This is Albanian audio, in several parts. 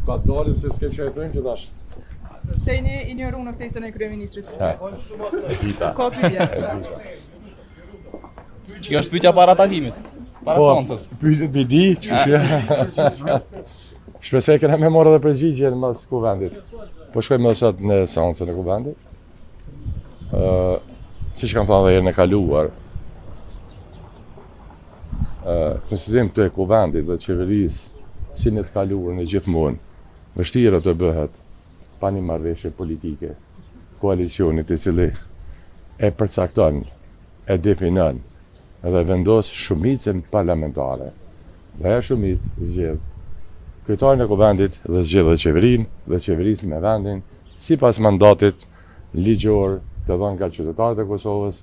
Ka dalim se s'kem që e thënë që tash. Pse i injoron në ftesën e kryeministrit? Dita. Ka pyetje. Që është pyetja para takimit, para seancës. Pyetjet mbi di, që shpresoj që me morë dhe përgjigjen mas kuvendit. Po shkojmë edhe sot në seancën e kuvendit. Siç kam thënë edhe herën e kaluar, konsiderim të kuvendit dhe qeverisë si në të kaluarën e gjithmonë, vështirë të bëhet pa një marrëveshje politike, koalicionit i cili e përcakton, e definon dhe vendos shumicën parlamentare. Dhe ajo shumicë zgjedh kryetarin e kuvendit dhe zgjedh dhe qeverinë dhe qeverisë me vendin sipas mandatit ligjor të dhënë nga qytetarët e Kosovës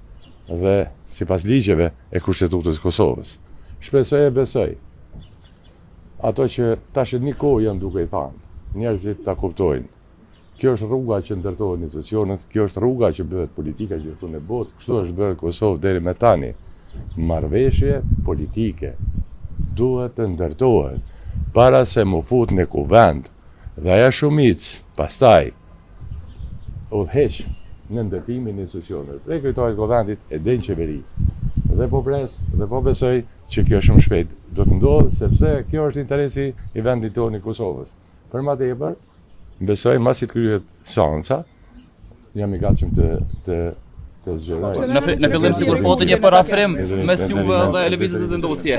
dhe sipas ligjeve e Kushtetutës së Kosovës. Shpresoj e besoj ato që tash një kohë janë duke i thënë, njerëzit ta kuptojnë. Kjo është rruga që ndërtohen institucionet, kjo është rruga që bëhet politika gjithu në botë, kështu është bërë Kosovë deri me tani. Marrëveshje politike duhet të ndërtohen para se mu fut në kuvend dhe ajo shumicë pastaj udhëheq në ndërtimin e institucioneve. Dhe kryetari i kuvendit e den qeveri. Dhe po pres dhe po besoj që kjo shumë shpejt do të ndodhë sepse kjo është interesi i vendit tonë i Kosovës. Për më tepër, besoj masi të kryhet seanca, jam i gatshëm të zgjeroj. Në fillim sigur po të një parafrim mes juve dhe lëvizjes së ndosje.